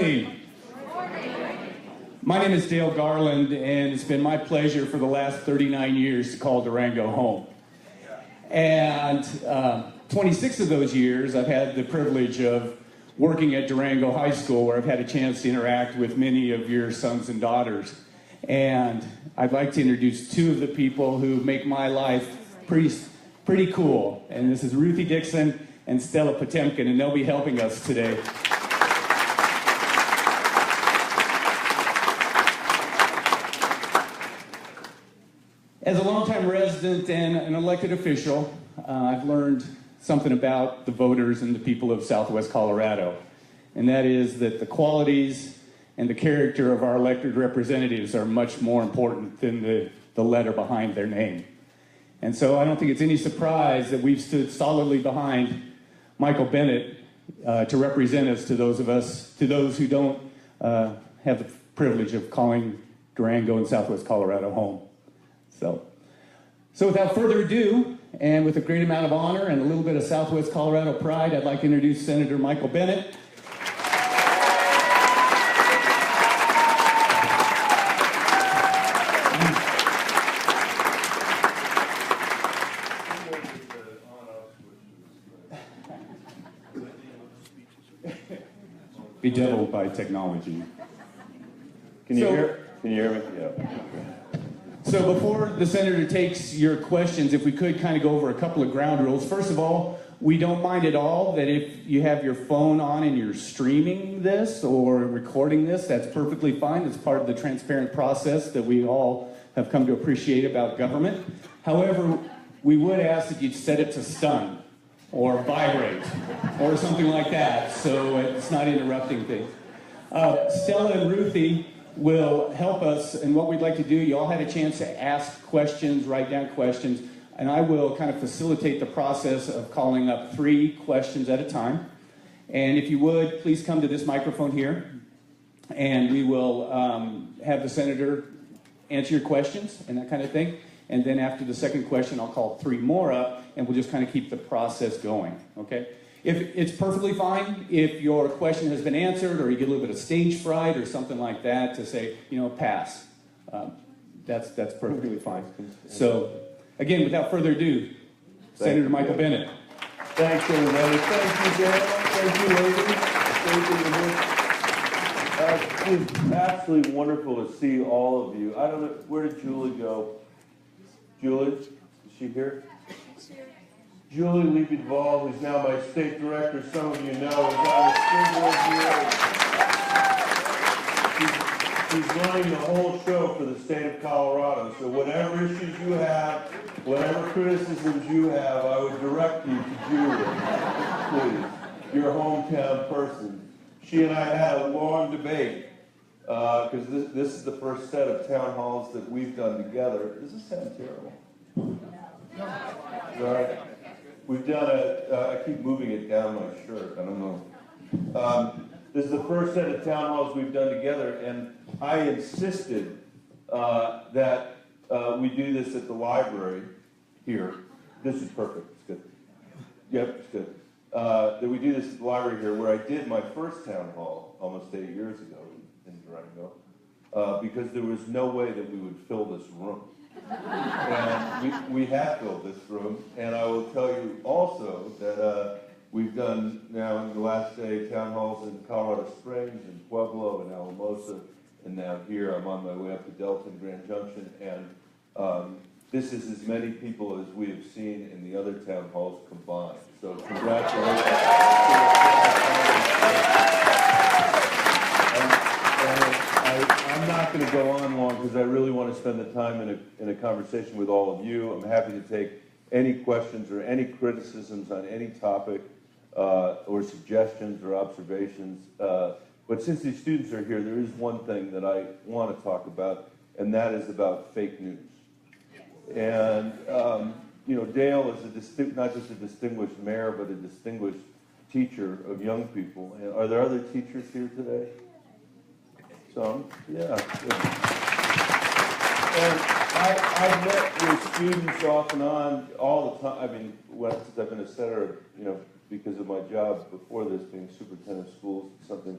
Hey, my name is Dale Garland, and it's been my pleasure for the last 39 years to call Durango home. And 26 of those years, I've had the privilege of working at Durango High School, where I've had a chance to interact with many of your sons and daughters. And I'd like to introduce two of the people who make my life pretty cool. And this is Ruthie Dixon and Stella Potemkin, and they'll be helping us today. As a longtime resident and an elected official, I've learned something about the voters and the people of Southwest Colorado, and that is that the qualities and the character of our elected representatives are much more important than the letter behind their name. And so I don't think it's any surprise that we've stood solidly behind Michael Bennet to represent us to those who don't have the privilege of calling Durango and Southwest Colorado home. So without further ado, and with a great amount of honor and a little bit of Southwest Colorado pride, I'd like to introduce Senator Michael Bennet. Bedeviled by technology. Can you hear me? Yeah. So before the senator takes your questions, if we could kind of go over a couple of ground rules. First of all, we don't mind at all that if you have your phone on and you're streaming this or recording this, that's perfectly fine. It's part of the transparent process that we all have come to appreciate about government. However, we would ask that you set it to stun or vibrate or something like that, so it's not interrupting things. Stella and Ruthie will help us, and what we'd like to do, you all had a chance to ask questions, write down questions, and I will kind of facilitate the process of calling up 3 questions at a time. And if you would, please come to this microphone here, and we will have the senator answer your questions and that kind of thing. And then after the second question, I'll call 3 more up, and we'll just kind of keep the process going, okay? If it's perfectly fine if your question has been answered or you get a little bit of stage fright or something like that to say, pass. That's perfectly fine. So, again, without further ado, Senator Michael Bennet. Thanks, everybody. Thank you, Dan. Thank you, ladies. Thank you. It's absolutely wonderful to see all of you. I don't know, where did Julie go? Julie, is she here? Julie Leapy-Duvall, who's now my state director, some of you know, is on the school board here. She's running the whole show for the state of Colorado. So whatever issues you have, whatever criticisms you have, I would direct you to Julie, please, your hometown person. She and I had a long debate, because this is the first set of town halls that we've done together. Does this sound terrible? No. All right. We've done I keep moving it down my shirt, I don't know. This is the first set of town halls we've done together, and I insisted that we do this at the library here. This is perfect, it's good. Yep, it's good. That we do this at the library here, where I did my first town hall almost 8 years ago in Durango, because there was no way that we would fill this room. And we have filled this room, and I will tell you also that we've done now in the last day town halls in Colorado Springs and Pueblo and Alamosa, and now here I'm on my way up to Delta and Grand Junction, and this is as many people as we have seen in the other town halls combined. So congratulations. I'm not going to go on long because I really want to spend the time in a conversation with all of you. I'm happy to take any questions or any criticisms on any topic or suggestions or observations. But since these students are here, there is one thing that I want to talk about, and that is about fake news. And, Dale is not just a distinguished mayor, but a distinguished teacher of young people. And are there other teachers here today? Some, yeah. And I've met with students off and on all the time. I mean, since I've been a senator, because of my job before this, being superintendent of schools, something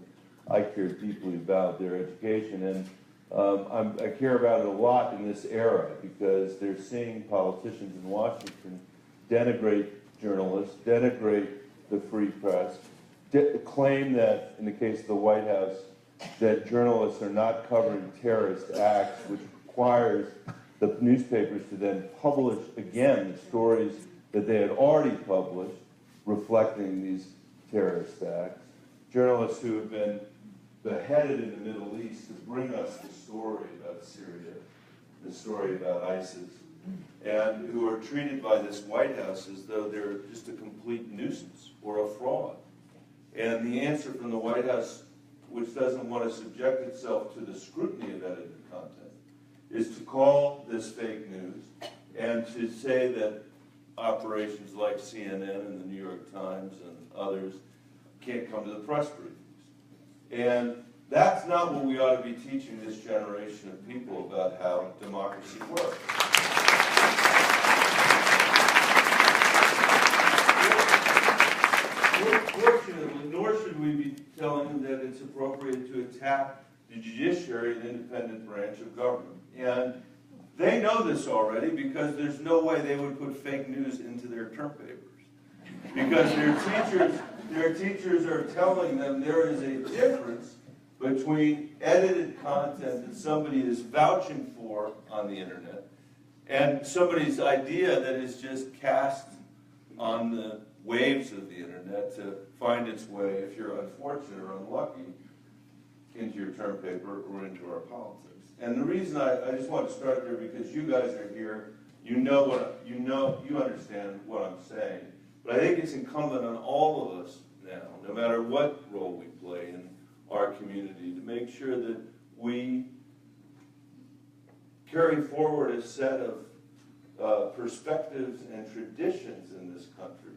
I care deeply about their education, and I care about it a lot in this era because they're seeing politicians in Washington denigrate journalists, denigrate the free press, claim that, in the case of the White House, that journalists are not covering terrorist acts, which requires the newspapers to then publish again the stories that they had already published reflecting these terrorist acts. Journalists who have been beheaded in the Middle East to bring us the story about Syria, the story about ISIS, and who are treated by this White House as though they're just a complete nuisance or a fraud. And the answer from the White House, which doesn't want to subject itself to the scrutiny of edited content, is to call this fake news and to say that operations like CNN and the New York Times and others can't come to the press briefings. And that's not what we ought to be teaching this generation of people about how democracy works. Fortunately, nor should we be telling them that it's appropriate to attack the judiciary, an independent branch of government. And they know this already because there's no way they would put fake news into their term papers. Because their teachers are telling them there is a difference between edited content that somebody is vouching for on the internet and somebody's idea that is just cast on the waves of the internet to find its way, if you're unfortunate or unlucky, into your term paper or into our politics. And the reason I just want to start there because you guys are here, you understand what I'm saying. But I think it's incumbent on all of us now, no matter what role we play in our community, to make sure that we carry forward a set of perspectives and traditions in this country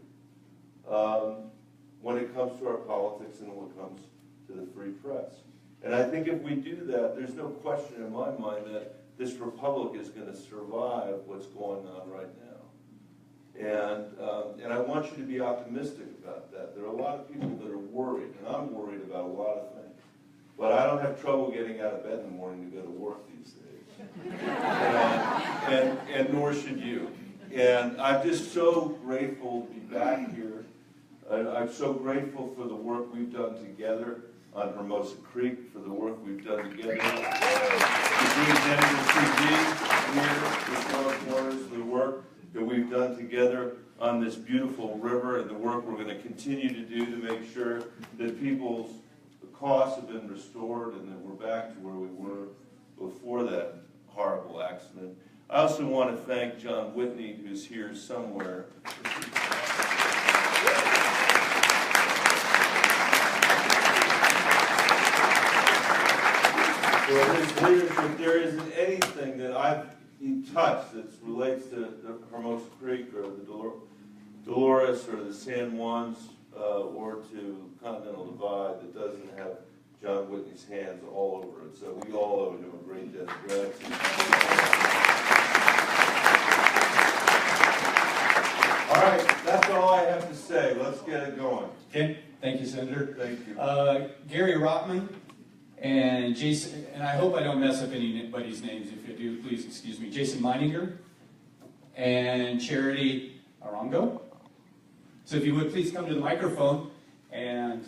when it comes to our politics and when it comes to the free press. And I think if we do that, there's no question in my mind that this republic is going to survive what's going on right now. And I want you to be optimistic about that. There are a lot of people that are worried, and I'm worried about a lot of things. But I don't have trouble getting out of bed in the morning to go to work these days. And nor should you. And I'm just so grateful to be back here. I'm so grateful for the work we've done together on Hermosa Creek, for the work we've done together. The work that we've done together on this beautiful river and the work we're going to continue to do to make sure that people's costs have been restored and that we're back to where we were before that horrible accident. I also want to thank John Whitney, who's here somewhere. For his leadership. There isn't anything that I've touched that relates to the Hermosa Creek or the Dolores or the San Juans or to Continental Divide that doesn't have John Whitney's hands all over it. So we all owe him a great debt of gratitude. All right, that's all I have to say. Let's get it going. Okay, thank you, Senator. Thank you. Gary Rotman and Jason, and I hope I don't mess up anybody's names. If I do, please excuse me. Jason Meininger and Charity Arango. So if you would please come to the microphone and...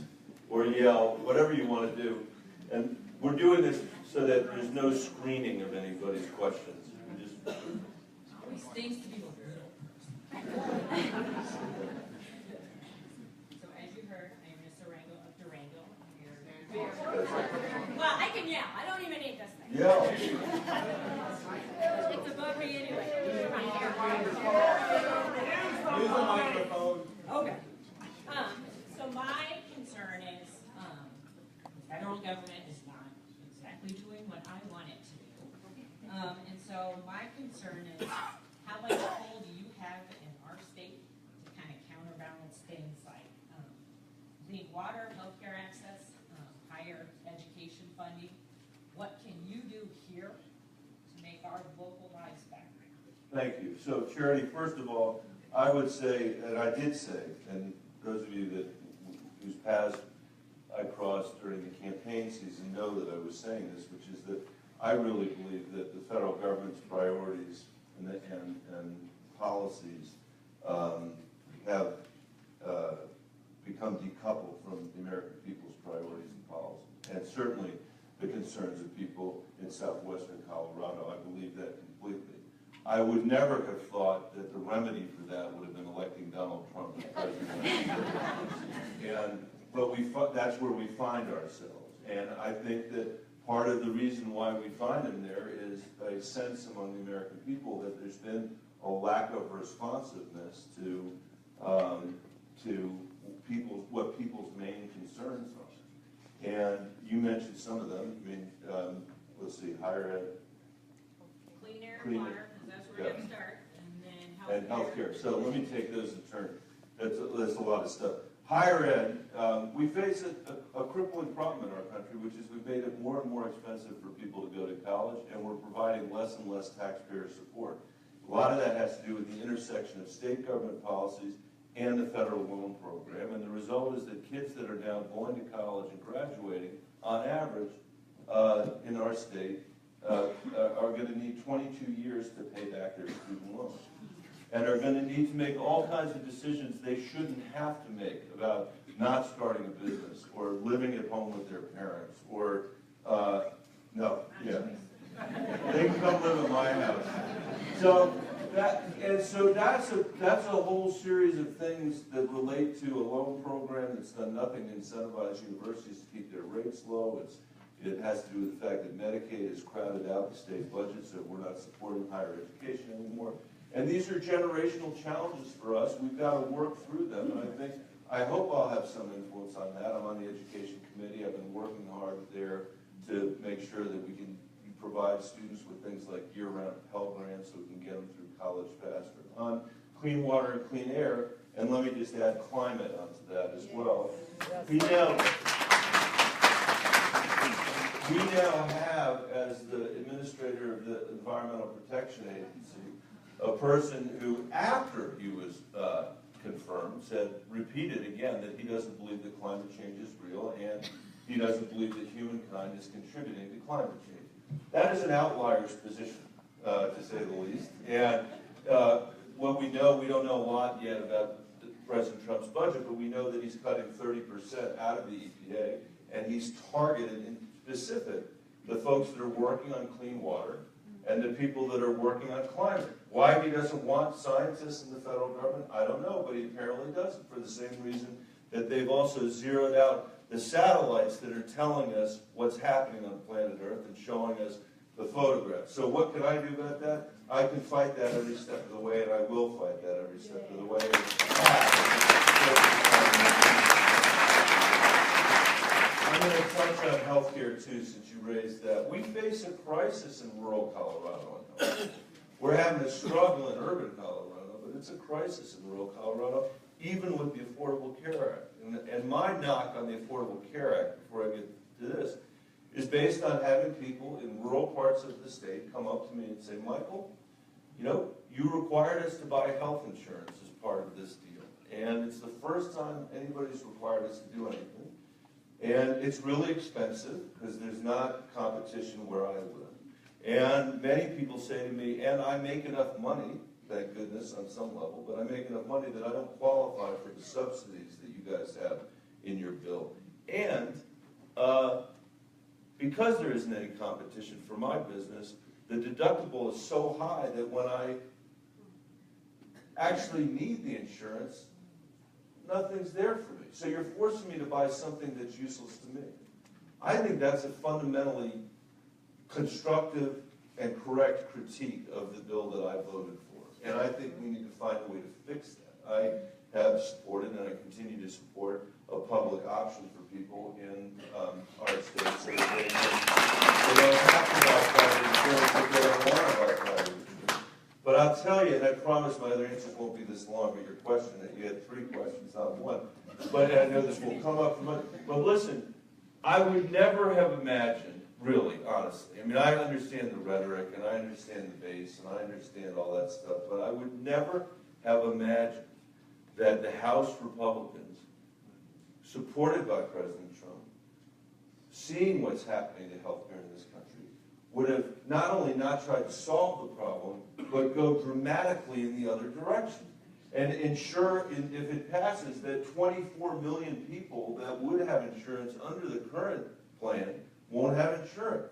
Or yell, whatever you want to do. And we're doing this so that there's no screening of anybody's questions. We just... Always things to be little. So as you heard, I am Miss Durango of Durango. Well, I can yell. I don't even need this thing. Yell. It's above me anyway. use the microphone. Okay. So my concern is the federal government is not exactly doing what I want it to do. And so my concern is how much pull do you have in our state to kind of counterbalance things like clean water, healthcare access, higher education funding? What can you do here to make our local lives better? Thank you. So, Charity, first of all, I would say, and I did say, and those of you whose paths I crossed during the campaign season know that I was saying this, which is that I really believe that the federal government's priorities and policies have become decoupled from the American people's priorities and policies. And certainly the concerns of people in southwestern Colorado, I believe that completely. I would never have thought that the remedy for that would have been electing Donald Trump as president. But that's where we find ourselves. And I think that part of the reason why we find him there is a sense among the American people that there's been a lack of responsiveness to what people's main concerns are. And you mentioned some of them. I mean, let's see, higher ed. Clean air and water, because that's where we're going to start. And then healthcare. So let me take those in turn. That's a lot of stuff. Higher ed, we face a crippling problem in our country, which is we've made it more and more expensive for people to go to college, and we're providing less and less taxpayer support. A lot of that has to do with the intersection of state government policies and the federal loan program, and the result is that kids that are now going to college and graduating, on average, in our state, are going to need 22 years to pay back their student loans, and are going to need to make all kinds of decisions they shouldn't have to make about not starting a business or living at home with their parents or they can come live at my house. That's a whole series of things that relate to a loan program that's done nothing to incentivize universities to keep their rates low. It has to do with the fact that Medicaid has crowded out the state budget, so we're not supporting higher education anymore. And these are generational challenges for us. We've got to work through them, and I hope I'll have some influence on that. I'm on the education committee. I've been working hard there to make sure that we can provide students with things like year-round Pell Grants so we can get them through college faster. On clean water and clean air, and let me just add climate onto that as well. We now have, as the administrator of the Environmental Protection Agency, a person who, after he was confirmed, repeated again that he doesn't believe that climate change is real and he doesn't believe that humankind is contributing to climate change. That is an outlier's position, to say the least. And what we know, we don't know a lot yet about President Trump's budget, but we know that he's cutting 30% out of the EPA, and he's targeted in specific the folks that are working on clean water and the people that are working on climate. Why he doesn't want scientists in the federal government, I don't know, but he apparently doesn't, for the same reason that they've also zeroed out the satellites that are telling us what's happening on planet Earth and showing us the photographs. So what can I do about that? I can fight that every step of the way, and I will fight that every step of the way. I'm going to touch on healthcare too, since you raised that. We face a crisis in rural Colorado on health. We're having a struggle in urban Colorado, but it's a crisis in rural Colorado, even with the Affordable Care Act. And my knock on the Affordable Care Act, before I get to this, is based on having people in rural parts of the state come up to me and say, Michael, you required us to buy health insurance as part of this deal. And it's the first time anybody's required us to do anything. And it's really expensive because there's not competition where I live. And many people say to me, and I make enough money, thank goodness, on some level, but I make enough money that I don't qualify for the subsidies that you guys have in your bill. And because there isn't any competition for my business, the deductible is so high that when I actually need the insurance, nothing's there for me. So you're forcing me to buy something that's useless to me. I think that's a fundamentally constructive and correct critique of the bill that I voted for. And I think we need to find a way to fix that. I have supported and I continue to support a public option for people in our state so that they don't have to buy private insurance if they don't want to buy private insurance. But I'll tell you, and I promise my other answers won't be this long, but your question, you had 3 questions, not 1. But I know this will come up. But listen, I would never have imagined, really, honestly. I mean, I understand the rhetoric, and I understand the base, and I understand all that stuff, but I would never have imagined that the House Republicans supported by President Trump, seeing what's happening to healthcare in this country, would have not only not tried to solve the problem, but go dramatically in the other direction. And ensure, if it passes, that 24 million people that would have insurance under the current plan won't have insurance.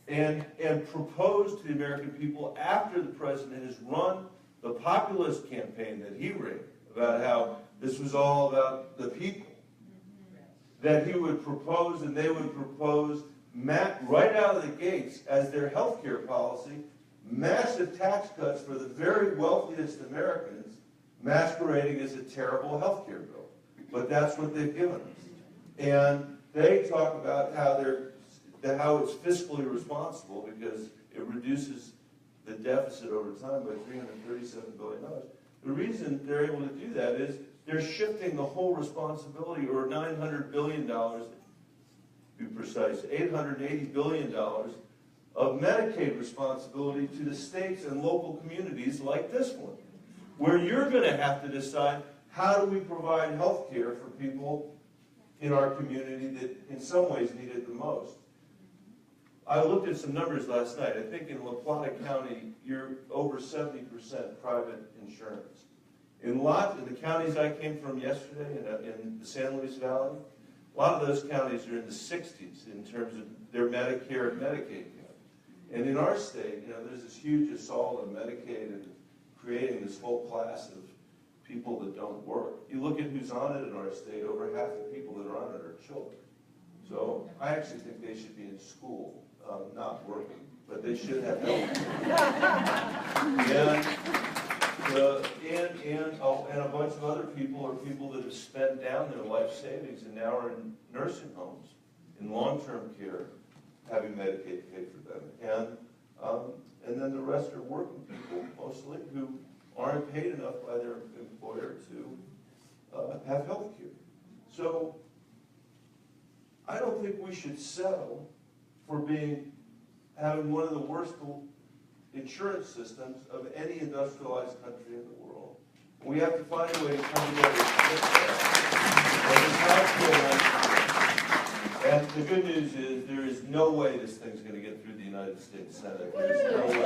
And propose to the American people, after the president has run the populist campaign that he ran, about how this was all about the people, that he would propose, and they would propose, right out of the gates, as their health care policy, massive tax cuts for the very wealthiest Americans, masquerading as a terrible health care bill. But that's what they've given us. And they talk about how how it's fiscally responsible because it reduces the deficit over time by $337 billion. The reason they're able to do that is they're shifting the whole responsibility, or $900 billion, to be precise, $880 billion of Medicaid responsibility to the states and local communities like this one, where you're going to have to decide, how do we provide health care for people in our community that in some ways need it the most? I looked at some numbers last night. I think in La Plata County, you're over 70% private insurance. In the counties I came from yesterday, in the San Luis Valley, a lot of those counties are in the 60s in terms of their Medicare and Medicaid county. And in our state, there's this huge assault on Medicaid and creating this whole class of people that don't work. You look at who's on it in our state, over half the people that are on it are children. So I actually think they should be in school, not working, but they should have health. And a bunch of other people are people that have spent down their life savings and now are in nursing homes, in long-term care, having Medicaid paid for them. And then the rest are working people, mostly, who aren't paid enough by their employer to have health care. So I don't think we should settle for having one of the worst insurance systems of any industrialized country in the world. We have to find a way to come together to fix that. And the good news is there is no way this thing's going to get through the United States Senate. There's no way.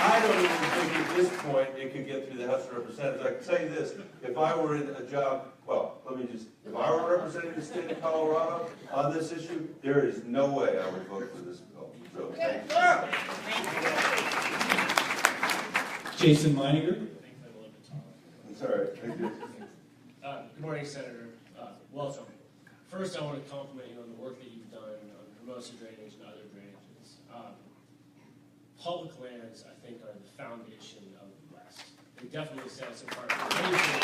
I don't even think at this point it could get through the House of Representatives. I can tell you this, if I were in a job, if I were representing the state of Colorado on this issue, there is no way I would vote for this bill. So, thank you. Jason Meininger. I'm sorry. Thank you. Good morning, Senator. Welcome. First, I want to compliment you on the work that you've done on Hermosa drainage and other drainages. Public lands, I think, are the foundation of the West. They definitely set us apart from anything.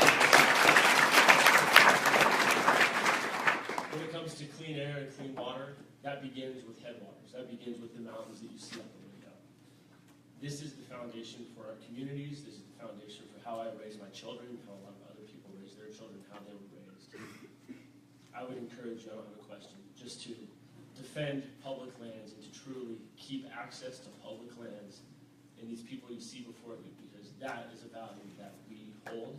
When it comes to clean air and clean water, that begins with headwaters. That begins with the mountains that you see up the window. This is the foundation for our communities. This is the foundation for how I raise my children, how a lot of other people raise their children, how they were raised. I would encourage you, I don't have a question, just to defend public lands and to truly keep access to public lands and these people you see before you, because that is a value that we hold.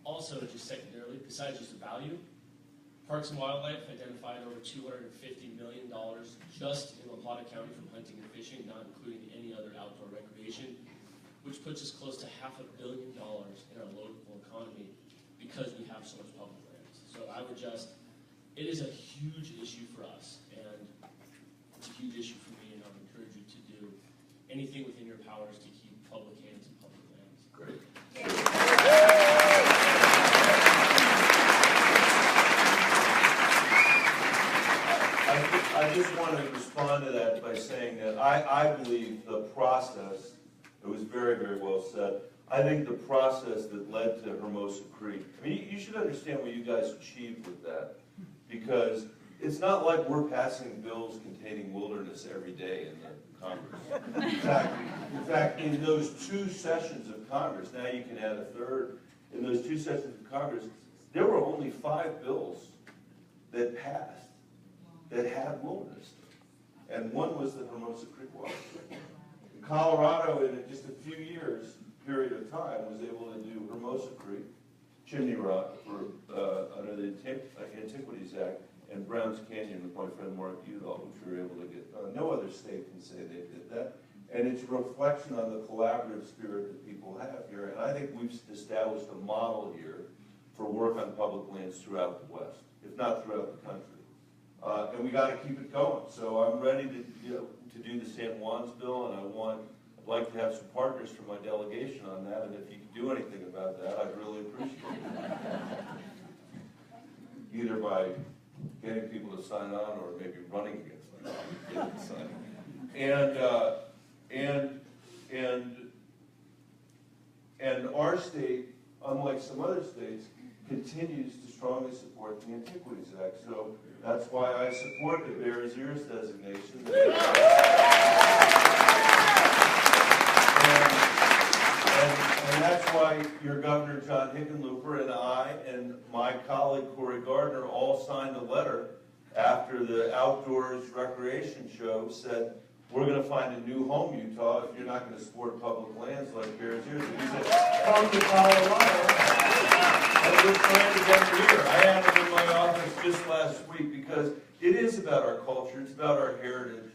Also, just secondarily, besides just the value, Parks and Wildlife identified over $250 million just in La Plata County from hunting and fishing, not including any other outdoor recreation, which puts us close to $500 million in our local economy because we have so much public lands. So I would it is a huge issue for us, and it's a huge issue for me, and I would encourage you to do anything within your powers to keep public hands and public lands. Great. I just want to respond to that by saying that I believe the process, it was very, very well said, I think the process that led to Hermosa Creek, I mean, you should understand what you guys achieved with that, because it's not like we're passing bills containing wilderness every day in the Congress. In fact, in those 2 sessions of Congress, now you can add a third, in those 2 sessions of Congress, there were only 5 bills that passed that had wilderness. And one was the Hermosa Creek Water. In Colorado, in just a few years, period of time, was able to do Hermosa Creek, Chimney Rock for under the Antiquities Act, and Browns Canyon with my friend Mark Udall, which we were able to get done. No other state can say they did that. And it's a reflection on the collaborative spirit that people have here. And I think we've established a model here for work on public lands throughout the West, if not throughout the country. And we got to keep it going. So I'm ready to do the San Juan's bill, and I'd like to have some partners from my delegation on that. And if you can do anything about that, I'd really appreciate it. Either by getting people to sign on, or maybe running against them to get them to sign on. And our state, unlike some other states, continues to strongly support the Antiquities Act. So that's why I support the Bears Ears designation. And that's why your Governor John Hickenlooper and I and my colleague Cory Gardner all signed a letter after the Outdoors Recreation Show said, we're going to find a new home, Utah, if you're not going to support public lands like Bears Ears. And he said, come to Colorado. And we're trying to get them here. I had them in my office just last week because it is about our culture, it's about our heritage,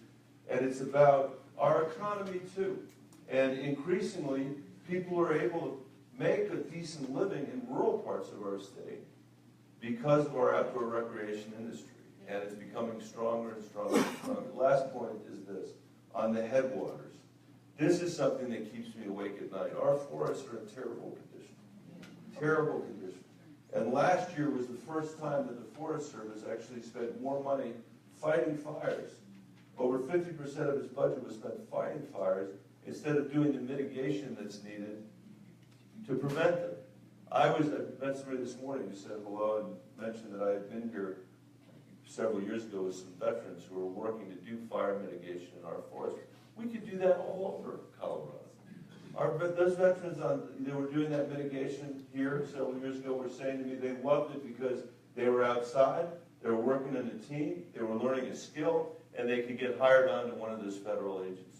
and it's about our economy too. And increasingly, people are able to make a decent living in rural parts of our state because of our outdoor recreation industry. And it's becoming stronger and stronger and stronger. Last point is this, on the headwaters. This is something that keeps me awake at night. Our forests are in terrible condition. Terrible condition. And last year was the first time that the Forest Service actually spent more money fighting fires. Over 50% of its budget was spent fighting fires instead of doing the mitigation that's needed to prevent them. I met somebody this morning who said hello and mentioned that I had been here several years ago with some veterans who were working to do fire mitigation in our forest. We could do that all over Colorado. Those veterans, they were doing that mitigation here several years ago, were saying to me they loved it because they were outside, they were working in a team, they were learning a skill, and they could get hired on to one of those federal agencies.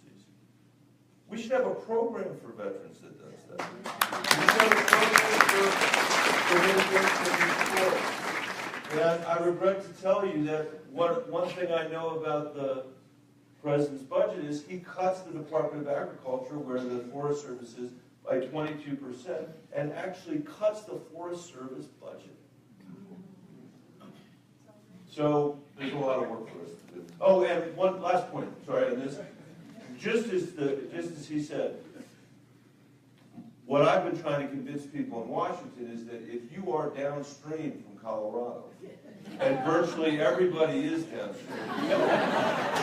We should have a program for veterans that does that. We should have a program for mitigation. And I regret to tell you that one thing I know about the President's budget is he cuts the Department of Agriculture, where the Forest Service is, by 22%, and actually cuts the Forest Service budget. So there's a lot of work for us to do. Oh, and one last point, sorry, on this. Just as he said, what I've been trying to convince people in Washington is that if you are downstream from Colorado, and virtually everybody is downstream,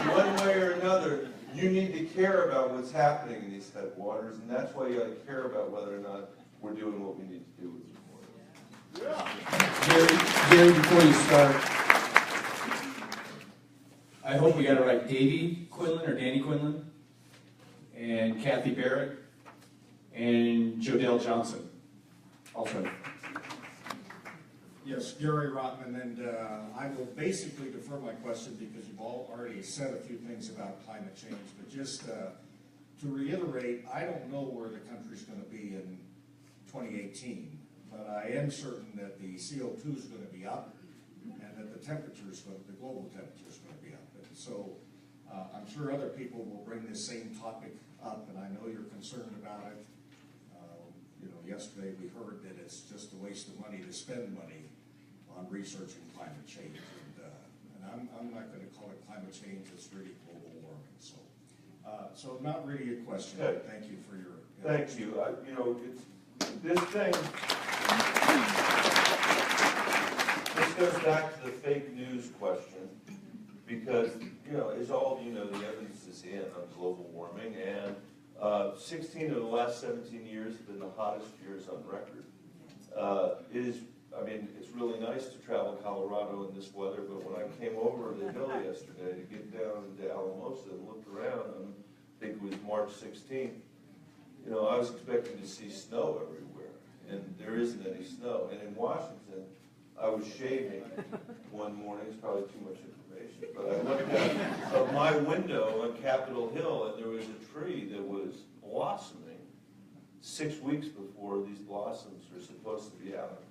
one way or another, you need to care about what's happening in these headwaters, and that's why you got to care about whether or not we're doing what we need to do with these waters. Gary, before you start, I hope we got it right. Davey Quinlan or Danny Quinlan, and Kathy Barrett, and Jodelle Johnson. Also. Yes, Gary Rotman, and I will basically defer my question because you've all already said a few things about climate change, but just to reiterate, I don't know where the country's going to be in 2018, but I am certain that the CO2 is going to be up and that the global temperature is going to be up. And so I'm sure other people will bring this same topic up, and I know you're concerned about it. Yesterday we heard that it's just a waste of money to spend money on researching climate change, and I'm not going to call it climate change. It's really global warming. So not really a question. But thank you for your. Thank you. It's this thing. This goes back to the fake news question, because as all of you know, the evidence is in on global warming, and 16 of the last 17 years have been the hottest years on record. It's really nice to travel Colorado in this weather, but when I came over the hill yesterday to get down into Alamosa and looked around, I think it was March 16th, I was expecting to see snow everywhere, and there isn't any snow. And in Washington, I was shaving one morning. It's probably too much information, but I looked out of my window on Capitol Hill, and there was a tree that was blossoming 6 weeks before these blossoms are supposed to be out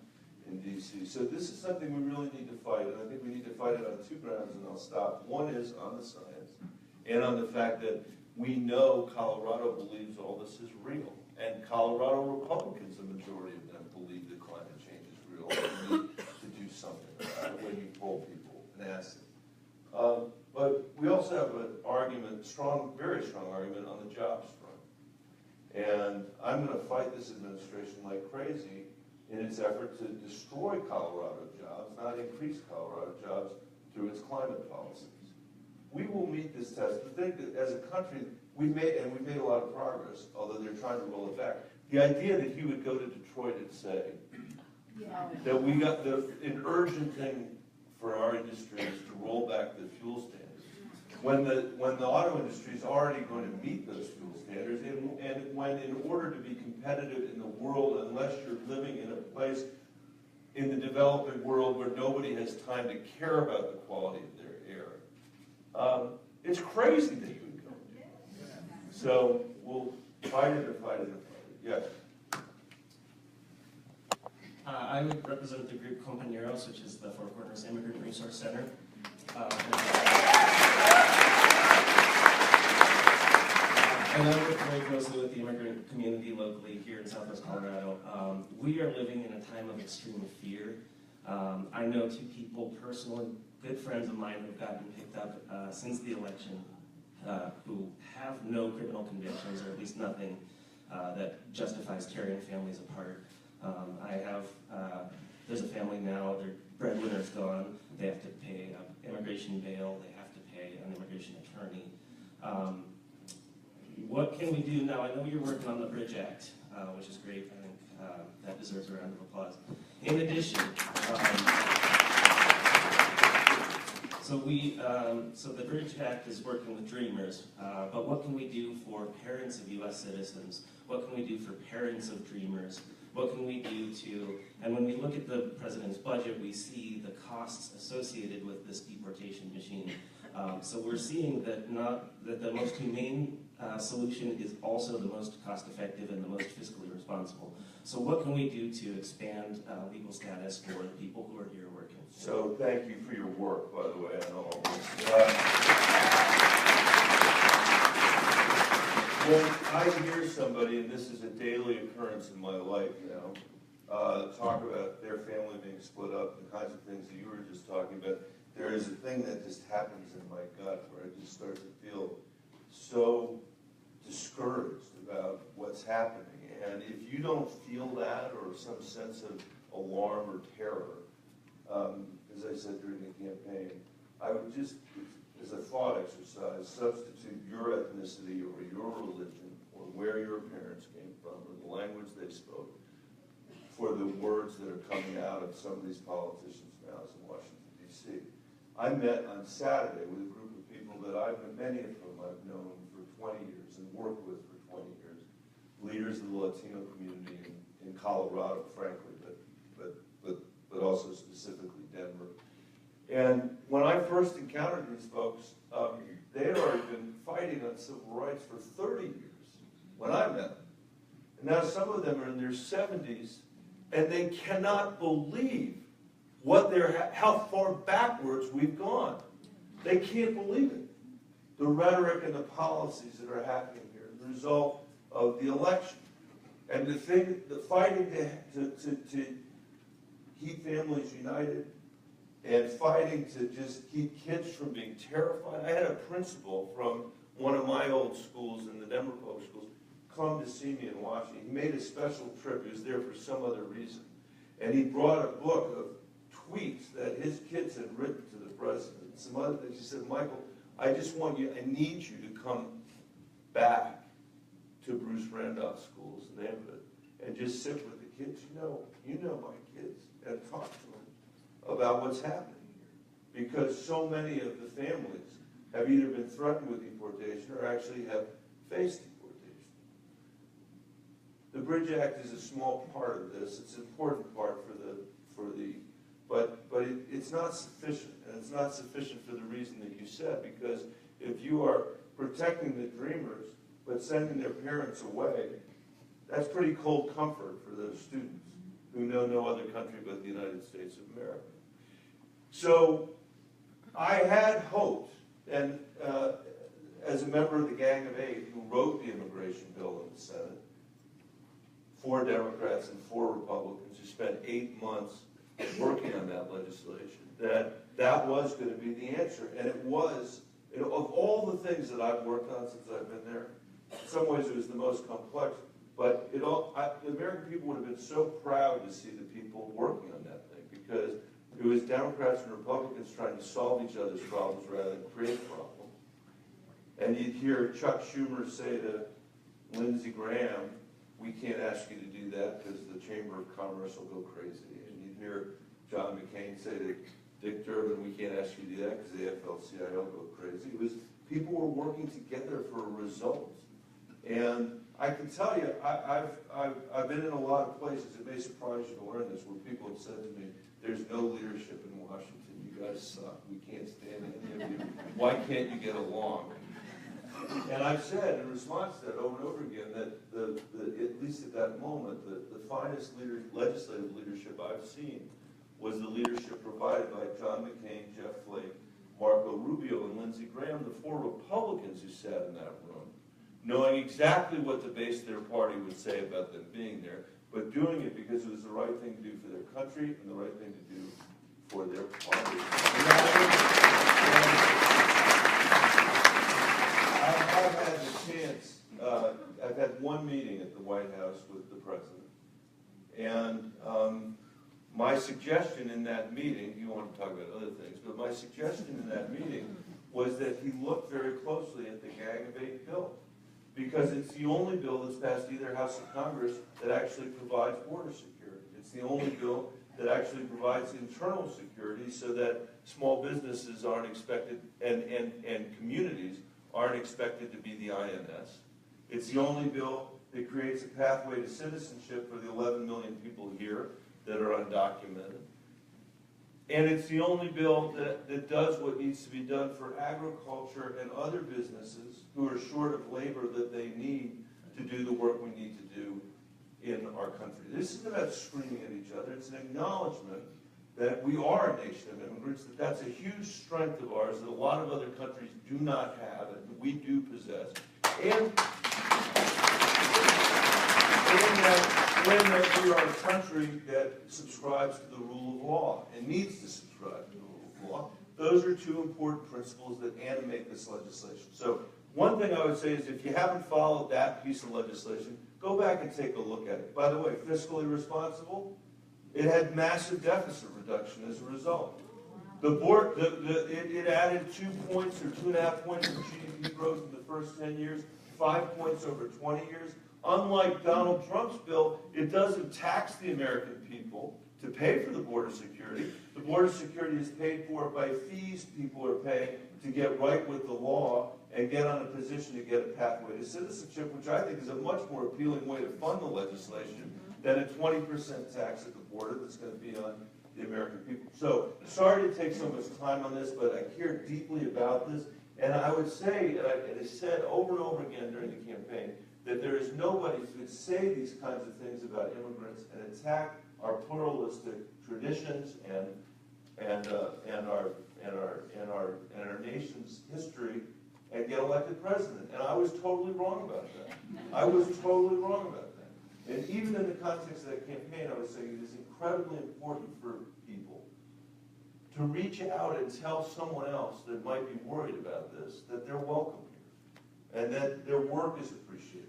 in DC. So this is something we really need to fight, and I think we need to fight it on 2 grounds, and I'll stop. One is on the science, and on the fact that we know Colorado believes all this is real. And Colorado Republicans, the majority of them, believe that climate change is real. We need to do something about it when you poll people and ask them. But we also have an argument, very strong argument on the jobs front. And I'm going to fight this administration like crazy in its effort to destroy Colorado jobs, not increase Colorado jobs through its climate policies. We will meet this test. The thing that as a country, we've made a lot of progress, although they're trying to roll it back. The idea that he would go to Detroit and say that we got an urgent thing for our industry is to roll back the fuel standards. When the auto industry is already going to meet those fuel standards, and when in order to be competitive in the world, unless you're living in a place in the developing world where nobody has time to care about the quality of their air, it's crazy that you would go. So we'll fight it and fight it and fight it. Yes. I would represent the group Compañeros, which is the Four Corners Immigrant Resource Center. And I work very closely with the immigrant community locally here in Southwest Colorado. We are living in a time of extreme fear. I know 2 people personally, good friends of mine, who've gotten picked up since the election, who have no criminal convictions, or at least nothing that justifies tearing families apart. There's a family now, their breadwinner's gone, they have to pay immigration bail, they have to pay an immigration attorney. What can we do now? I know you're working on the Bridge Act, which is great. I think that deserves a round of applause. In addition, so the Bridge Act is working with Dreamers, but what can we do for parents of U.S. citizens? What can we do for parents of Dreamers? What can we do and when we look at the president's budget, we see the costs associated with this deportation machine. So we're seeing that the most humane solution is also the most cost-effective and the most fiscally responsible. So what can we do to expand legal status for the people who are here working? So thank you for your work, by the way, on all this. When I hear somebody, and this is a daily occurrence in my life now, talk about their family being split up, the kinds of things that you were just talking about, there is a thing that just happens in my gut where I just start to feel so discouraged about what's happening. And if you don't feel that or some sense of alarm or terror, as I said during the campaign, I would just, as a thought exercise, substitute your ethnicity or your religion or where your parents came from or the language they spoke for the words that are coming out of some of these politicians' mouths in Washington, D.C. I met on Saturday with a group of people that many of whom I've known for 20 years and worked with for 20 years, leaders of the Latino community in Colorado, frankly, but also specifically Denver. And when I first encountered these folks, they had already been fighting on civil rights for 30 years when I met them. And now some of them are in their 70s, and they cannot believe how far backwards we've gone. They can't believe it. The rhetoric and the policies that are happening here, the result of the election. And the fighting to keep families united, and fighting to just keep kids from being terrified. I had a principal from one of my old schools in the Denver public schools come to see me in Washington. He made a special trip. He was there for some other reason. And he brought a book of tweets that his kids had written to the president. And some other things. He said, Michael, I need you to come back to Bruce Randolph schools in the neighborhood and just sit with the kids. You know my kids, and talk to them about what's happening here. Because so many of the families have either been threatened with deportation or actually have faced deportation. The Bridge Act is a small part of this. It's an important part but it's not sufficient. And it's not sufficient for the reason that you said, because if you are protecting the dreamers but sending their parents away, That's pretty cold comfort for those students who know no other country but the United States of America. So I had hoped, and as a member of the Gang of Eight who wrote the immigration bill in the Senate, 4 Democrats and 4 Republicans who spent 8 months working on that legislation, that was going to be the answer. And it was, of all the things that I've worked on since I've been there, in some ways it was the most complex. But the American people would have been so proud to see the people working on that thing, because it was Democrats and Republicans trying to solve each other's problems rather than create problems. And you'd hear Chuck Schumer say to Lindsey Graham, we can't ask you to do that because the Chamber of Commerce will go crazy. And you'd hear John McCain say to Dick Durbin, we can't ask you to do that because the AFL-CIO will go crazy. It was, people were working together for a result. And I can tell you, I've been in a lot of places, it may surprise you to learn this, where people have said to me, there's no leadership in Washington, you guys suck, we can't stand any of you, why can't you get along? And I've said in response to that over and over again that at least at that moment, the finest legislative leadership I've seen was the leadership provided by John McCain, Jeff Flake, Marco Rubio, and Lindsey Graham, the 4 Republicans who sat in that room, knowing exactly what the base of their party would say about them being there, but doing it because it was the right thing to do for their country and the right thing to do for their party. I've had the chance, I've had one meeting at the White House with the president, and my suggestion in that meeting, you want to talk about other things, but my suggestion in that meeting was that he looked very closely at the Gang of Eight bill, because it's the only bill that's passed either House of Congress that actually provides border security. It's the only bill that actually provides internal security so that small businesses aren't expected, and communities aren't expected to be the INS. It's the only bill that creates a pathway to citizenship for the 11 million people here that are undocumented. And it's the only bill that does what needs to be done for agriculture and other businesses who are short of labor that they need to do the work we need to do in our country. This isn't about screaming at each other. It's an acknowledgement that we are a nation of immigrants, that's a huge strength of ours that a lot of other countries do not have and we do possess. And that we are a country that subscribes to the rule of law and needs to subscribe to the rule of law. Those are 2 important principles that animate this legislation. So one thing I would say is if you haven't followed that piece of legislation, go back and take a look at it. By the way, fiscally responsible, it had massive deficit reduction as a result. The board, it added 2 points or 2.5 points of GDP growth in the first 10 years, 5 points over 20 years. Unlike Donald Trump's bill, it doesn't tax the American people to pay for the border security. The border security is paid for by fees people are paying to get right with the law and get on a position to get a pathway to citizenship, which I think is a much more appealing way to fund the legislation than a 20% tax at the border that's going to be on the American people. So, sorry to take so much time on this, but I care deeply about this. And I would say, and I said over and over again during the campaign, that there is nobody who could say these kinds of things about immigrants and attack our pluralistic traditions and our nation's history and get elected president. And I was totally wrong about that. I was totally wrong about that. And even in the context of that campaign, I was saying it is incredibly important for people to reach out and tell someone else that might be worried about this that they're welcome here and that their work is appreciated here.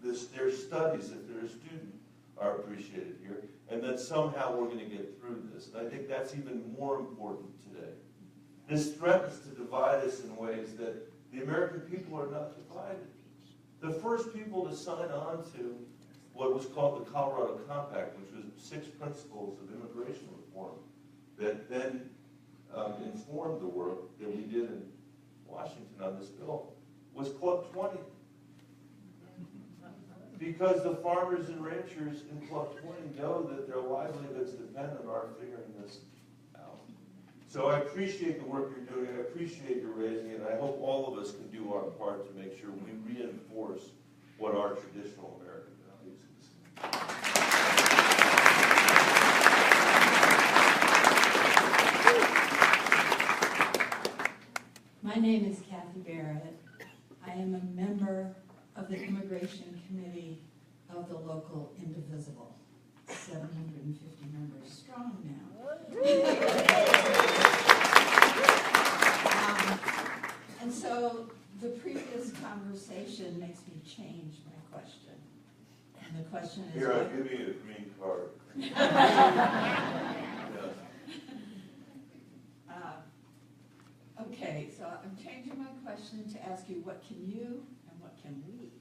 Their studies, if they're a student, are appreciated here, and that somehow we're going to get through this. And I think that's even more important today. This threatens to divide us in ways that the American people are not divided. The first people to sign on to what was called the Colorado Compact, which was 6 principles of immigration reform that then informed the work that we did in Washington on this bill, was Club 20. Because the farmers and ranchers in Club 20 know that their livelihoods depend on our figuring this out. So I appreciate the work you're doing. I appreciate your raising it. I hope all of us can do our part to make sure we reinforce what our traditional American values is. My name is Kathy Barrett. I am a member of the Immigration Committee of the local Indivisible, 750 members strong now. And so the previous conversation makes me change my question. And the question is, Here, I'll give you a green card. okay, so I'm changing my question to ask you, what can you and what can we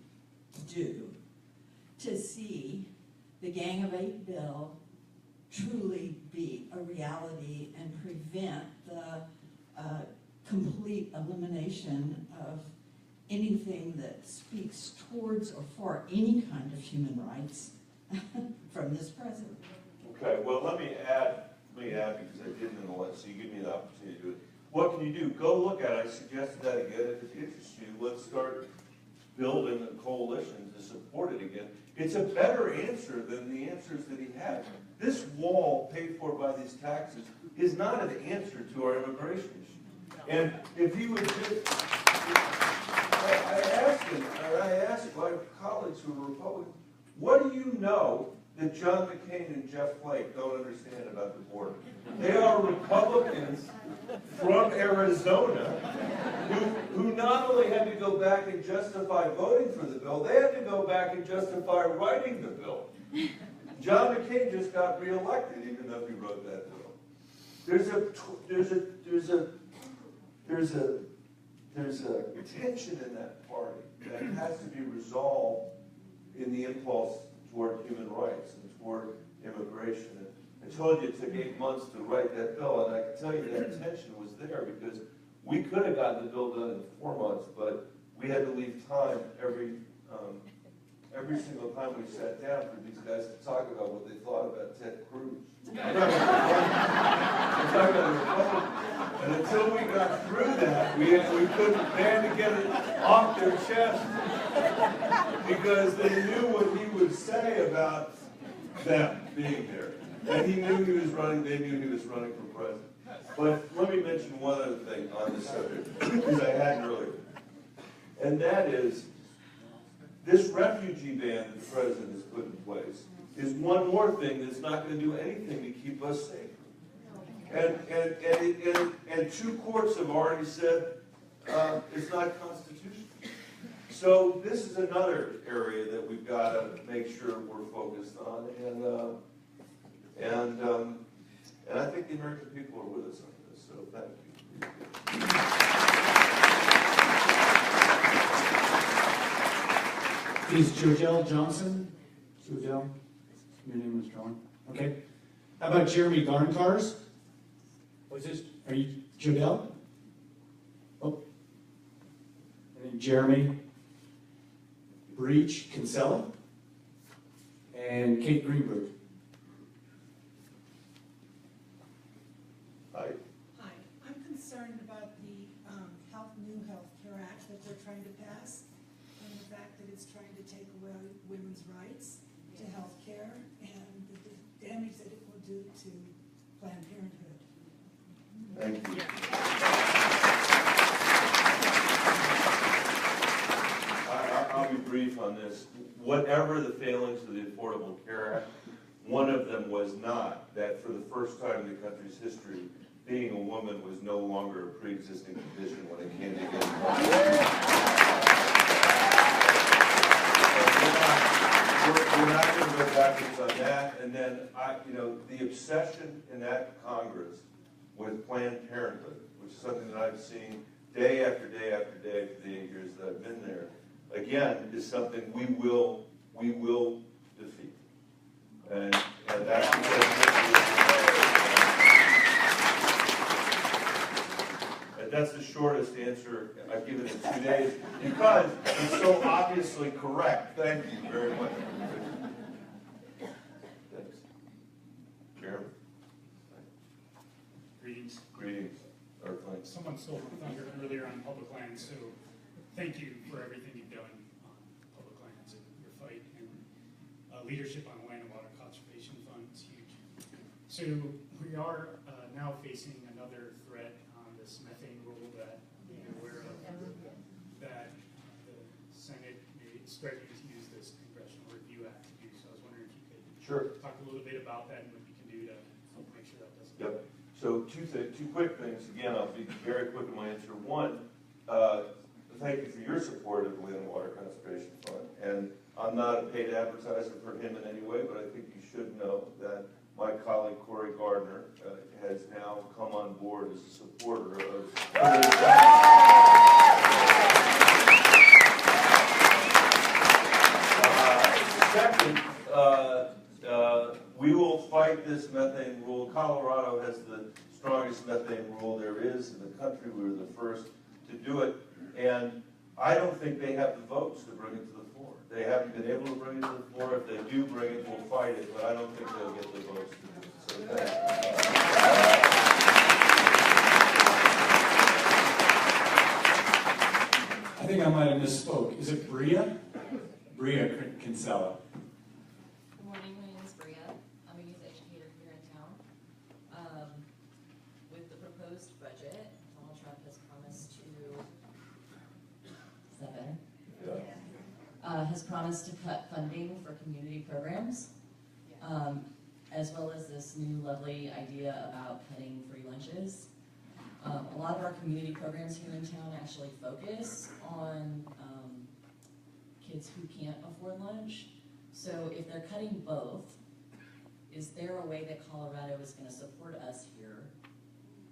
do to see the Gang of Eight bill truly be a reality and prevent the complete elimination of anything that speaks towards or for any kind of human rights from this president? Okay, well, let me add because I didn't in the list, so you give me the opportunity to do it. What can you do? Go look at it. I suggested that again. If it interests you, let's start building a coalition to support it again. It's a better answer than the answers that he had. This wall paid for by these taxes is not an answer to our immigration issue. And if he would just, I asked my colleagues who were Republicans, what do you know that John McCain and Jeff Flake don't understand about the border? They are Republicans from Arizona who not only had to go back and justify voting for the bill, they had to go back and justify writing the bill. John McCain just got reelected even though he wrote that bill. There's a tension in that party that has to be resolved in the impulse toward human rights and toward immigration. And I told you it took 8 months to write that bill, and I can tell you that tension was there because we could have gotten the bill done in 4 months, but we had to leave time every single time we sat down for these guys to talk about what they thought about Ted Cruz. And until we got through that, we couldn't bear to get it off their chest because they knew what he would say about them being there. And he knew he was running, they knew he was running for president. But let me mention one other thing on this subject, because I hadn't earlier. And that is, this refugee ban that the president has put in place is one more thing that's not going to do anything to keep us safe. And 2 courts have already said it's not constitutional. So this is another area that we've got to make sure we're focused on, and I think the American people are with us on this. So thank you. Is Jodelle Johnson? Jodelle, your name was drawn. Okay. How about Jeremy Garncars? What's this? Are you Jodelle? Oh. And then Jeremy Breach Kinsella and Kate Greenberg. Hi. Hi, I'm concerned about the new Health Care Act that they're trying to pass, and the fact that it's trying to take away women's rights to health care, and the damage that it will do to Planned Parenthood. Thank you. I'll be brief on this. Whatever the failings of the Affordable Care Act, one of them was not that for the first time in the country's history, being a woman was no longer a pre-existing condition when it came to getting money. We're not going to go backwards on that. And then, the obsession in that Congress with Planned Parenthood, which is something that I've seen day after day after day for the 8 years that I've been there, again, is something we will defeat. And that's that's the shortest answer I've given in 2 days because it's so obviously correct. Thank you very much. Thanks. Jeremy? Greetings. Greetings. Or thanks. Someone stole my thunder earlier on public lands, so thank you for everything you've done on public lands. leadership on land and water conservation fund is huge. So we are now facing another threat on this methane rule that you're aware of, that the Senate is threatening to use this Congressional Review Act to do. So I was wondering if you could talk a little bit about that and what you can do to make sure that doesn't happen. Yep. So two quick things. Again, I'll be very quick in my answer. One, thank you for your support of the Land and Water Conservation Fund. And I'm not a paid advertiser for him in any way, but I think you should know that my colleague Corey Gardner has now come on board as a supporter of. Second, we will fight this methane rule. Colorado has the strongest methane rule there is in the country. We were the first to do it. And I don't think they have the votes to bring it to the floor. They haven't been able to bring it to the floor. If they do bring it, we'll fight it. But I don't think they'll get the votes to do it. So thank you. I think I might have misspoke. Is it Bria? Bria Kinsella. Good morning, my name is Bria. I'm a youth educator here in town. With the proposed budget, Donald Trump has promised to, is that better? Yeah. Has promised to cut funding for community programs, as well as this new lovely idea about cutting free lunches. A lot of our community programs here in town actually focus on kids who can't afford lunch. So if they're cutting both, is there a way that Colorado is going to support us here?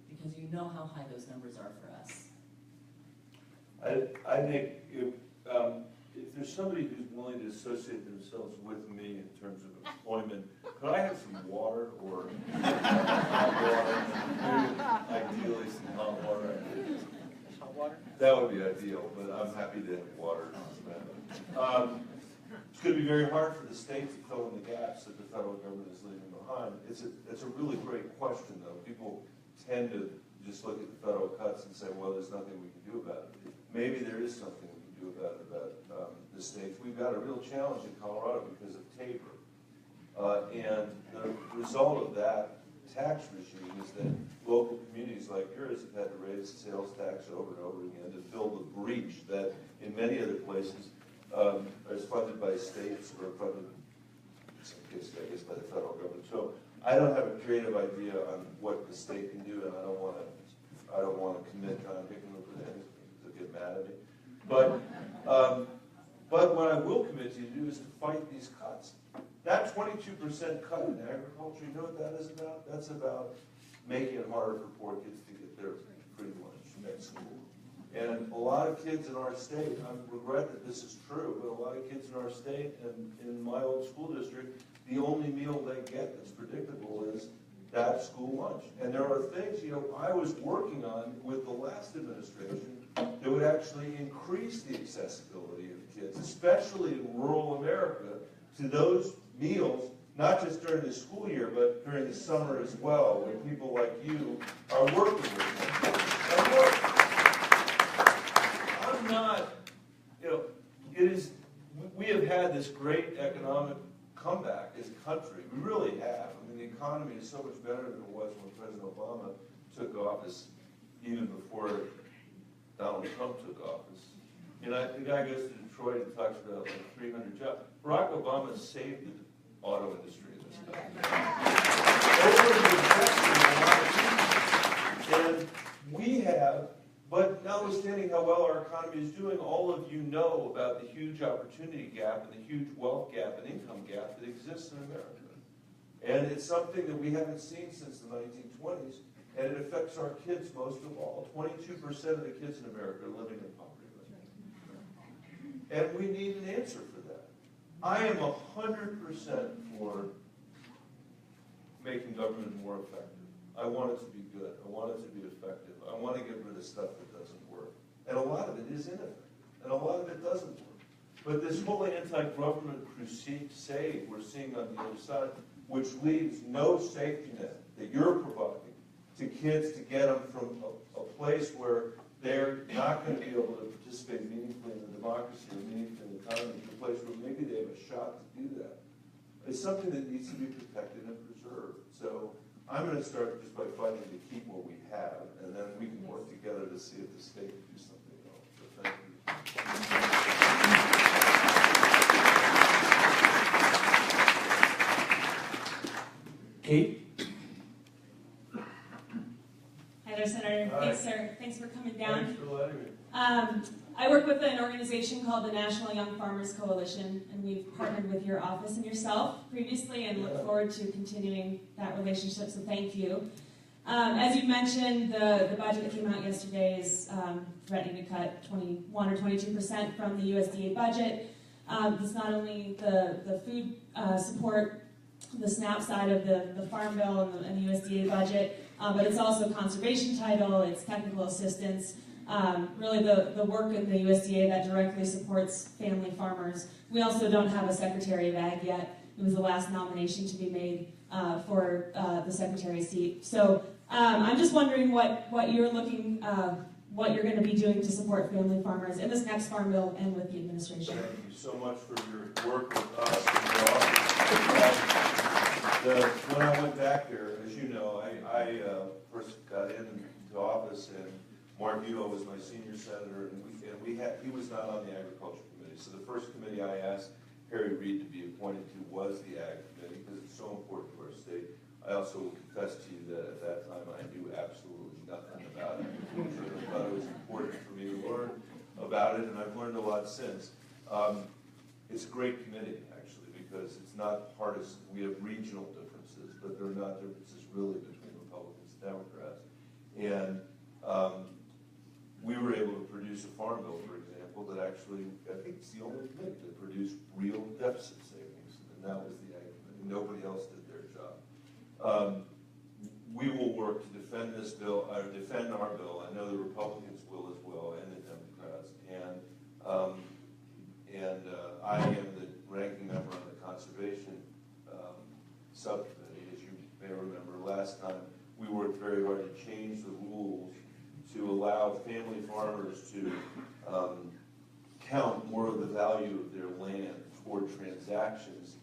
Because you know how high those numbers are for us. I think if there's somebody who's willing to associate themselves with me in terms of employment, could I have some water or hot water? Ideally some hot water. Hot water? That would be ideal, but I'm happy to have water. It's going to be very hard for the state to fill in the gaps that the federal government is leaving behind. It's a really great question, though. People tend to just look at the federal cuts and say, well, there's nothing we can do about it. Maybe there is something we can do about it, about the states. We've got a real challenge in Colorado because of Tabor. And the result of that tax regime is that local communities like yours have had to raise the sales tax over and over again to fill the breach that in many other places is funded by states or funded, in some cases, I guess, by the federal government. So I don't have a creative idea on what the state can do, and I don't want to commit on picking up with anything to get mad at me. But what I will commit to do is to fight these cuts. That 22% cut in agriculture, you know what that is about? That's about making it harder for poor kids to get their free lunch at school. And a lot of kids in our state, I regret that this is true, but a lot of kids in our state and in my old school district, the only meal they get that's predictable is that school lunch. And there are things, I was working on with the last administration that would actually increase the accessibility of kids, especially in rural America, to those meals, not just during the school year, but during the summer as well, when people like you are working with them. I'm not, we have had this great economic comeback as a country. We really have. I mean, the economy is so much better than it was when President Obama took office, even before Donald Trump took office. The guy goes to Detroit and talks about like 300 jobs. Barack Obama saved the auto industry in this country. And we have, but notwithstanding how well our economy is doing, all of you know about the huge opportunity gap and the huge wealth gap and income gap that exists in America. And it's something that we haven't seen since the 1920s, and it affects our kids most of all. 22% of the kids in America are living in poverty right now. And we need an answer for that. I am 100% for making government more effective. I want it to be good. I want it to be effective. I want to get rid of stuff that doesn't work. And a lot of it is ineffective. And a lot of it doesn't work. But this whole anti-government crusade we're seeing on the other side, which leaves no safety net that you're providing to kids to get them from a place where they're not going to be able to participate meaningfully in the democracy or meaningfully in the economy, to a place where maybe they have a shot to do that. is something that needs to be protected and preserved. So I'm going to start just by fighting to keep what we have, and then we can work together to see if the state can do something else. So thank you. Kate? Hi there, Senator. Hi. Thanks, sir. Thanks for coming down. Thanks for letting me. I work with an organization called the National Young Farmers Coalition, and we've partnered with your office and yourself previously and look forward to continuing that relationship, so thank you. As you mentioned, the budget that came out yesterday is threatening to cut 21 or 22% from the USDA budget. It's not only the food support, the SNAP side of the Farm Bill and the USDA budget, but it's also conservation title, it's technical assistance, really the work in the USDA that directly supports family farmers. We also don't have a Secretary of Ag yet. It was the last nomination to be made for the Secretary seat. So I'm just wondering what you're looking, what you're going to be doing to support family farmers in this next Farm Bill and with the administration. Thank you so much for your work with us and your office. When I went back there, as you know, I first got into office, and Mark Udall was my senior senator, and he was not on the Agriculture Committee. So the first committee I asked Harry Reid to be appointed to was the Ag Committee, because it's so important to our state. I also will confess to you that at that time I knew absolutely nothing about agriculture. I thought it was important for me to learn about it, and I've learned a lot since. It's a great committee, actually, because it's not partisan. We have regional differences, but they're not differences really between Republicans and Democrats. And we were able to produce a farm bill, for example, that actually, I think it's the only committee that produced real deficit savings, and that was the Ag Committee. Nobody else did their job. We will work to defend this bill, or defend our bill. I know the Republicans will as well, and the Democrats. And I am the ranking member on the Conservation Subcommittee. As you may remember, last time we worked very hard to change the rules to allow family farmers to count more of the value of their land toward transactions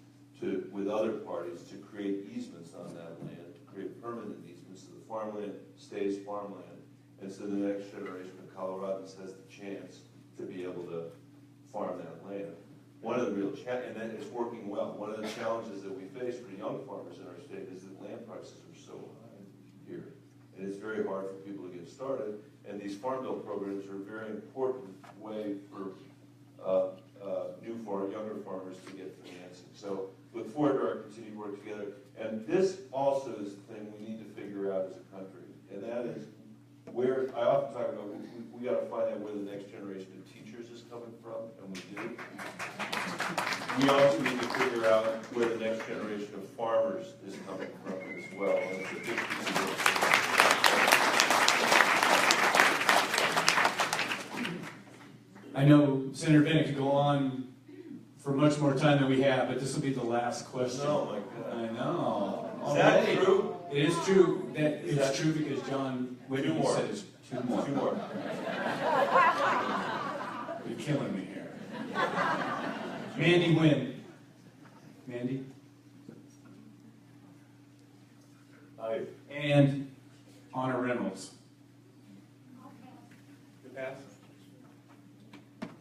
with other parties to create easements on that land, to create permanent easements so the farmland stays farmland, and so the next generation of Coloradans has the chance to be able to farm that land. One of the real and then it's working well. One of the challenges that we face for young farmers in our state is that land prices are so high here, and it's very hard for people to get started. And these farm bill programs are a very important way for younger farmers to get financing. So look forward to our continued work together. And this also is the thing we need to figure out as a country, and that is where I often talk about we got to find out where the next generation of teachers is coming from, and we do. We also need to figure out where the next generation of farmers is coming from as well. And it's a big piece of work. I know Senator Bennet could go on for much more time than we have, but this will be the last question. Oh my God. I know. Is that true? It is true. It's true because John Whitney said it's two more. Two more. You're killing me here. Mandy Wynn. Mandy? Aye. And Honor Reynolds. Good pass.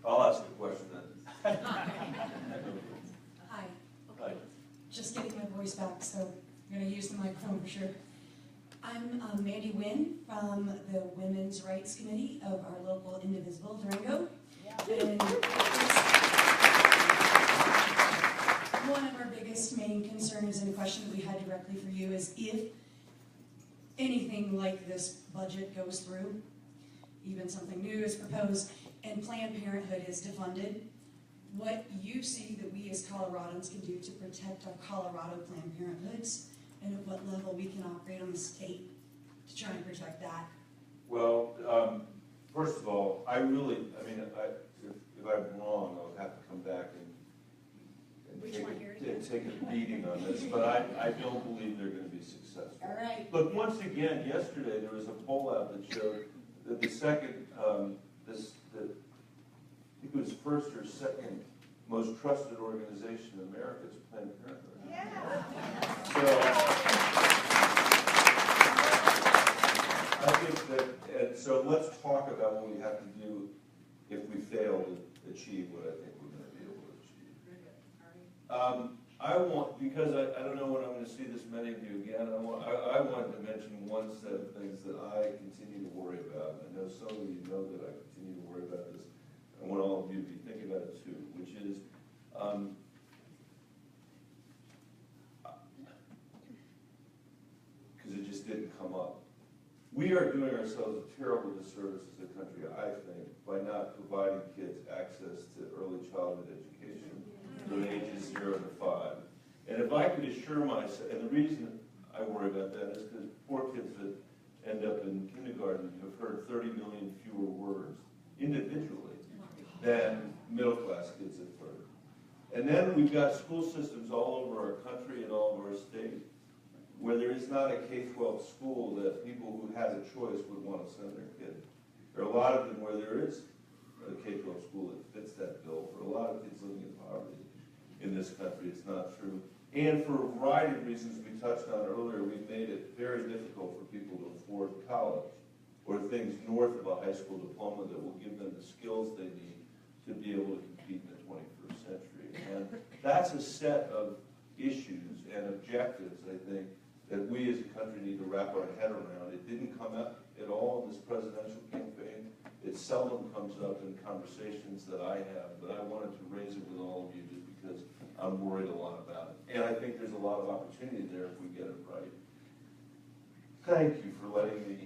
I'll ask the question then. Hi. Hi. Just getting my voice back, so I'm going to use the microphone for sure. I'm Mandy Wynn from the Women's Rights Committee of our local Indivisible, Durango. And one of our biggest main concerns and question that we had directly for you is if anything like this budget goes through, even something new is proposed, and Planned Parenthood is defunded, what you see that we as Coloradans can do to protect our Colorado Planned Parenthoods, and at what level we can operate on the state to try and protect that. Well, first of all, if I'm wrong, I'll have to come back and take a beating on this, but I don't believe they're going to be successful. All right. Look, once again, yesterday there was a poll out that showed that the second, I think it was first or second most trusted organization in America is Planned Parenthood. Yeah. So I think that, and so let's talk about what we have to do if we fail to achieve what I think we're going to be able to achieve. I want, because I don't know when I'm going to see this many of you again, I wanted to mention one set of things that I continue to worry about. I know some of you know that I continue to worry about this. I want all of you to be thinking about it too, which is because it just didn't come up. We are doing ourselves a terrible disservice as a country, I think, by not providing kids access to early childhood education from ages 0 to 5. And if I could assure myself, and the reason I worry about that is because poor kids that end up in kindergarten have heard 30 million fewer words individually than middle-class kids have heard. And then we've got school systems all over our country and all over our state where there is not a K-12 school that people who had a choice would want to send their kid. There are a lot of them where there is a K-12 school that fits that bill. For a lot of kids living in poverty in this country, it's not true. And for a variety of reasons we touched on earlier, we've made it very difficult for people to afford college or things north of a high school diploma that will give them the skills they need to be able to compete in the 21st century. And that's a set of issues and objectives, I think, that we as a country need to wrap our head around. It didn't come up at all in this presidential campaign. It seldom comes up in conversations that I have, but I wanted to raise it with all of you just because I'm worried a lot about it. And I think there's a lot of opportunity there if we get it right. Thank you for letting me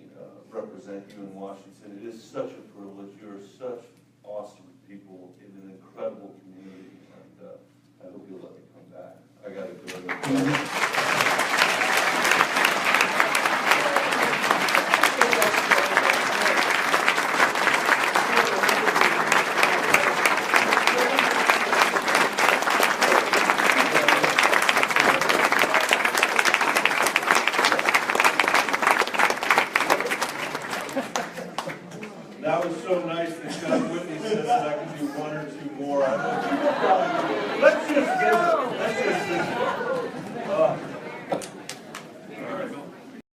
represent you in Washington. It is such a privilege. You're such awesome people in an incredible community, and I hope you'll let me come back. I got to go. That was so nice that God witnessed that I could do one or two more.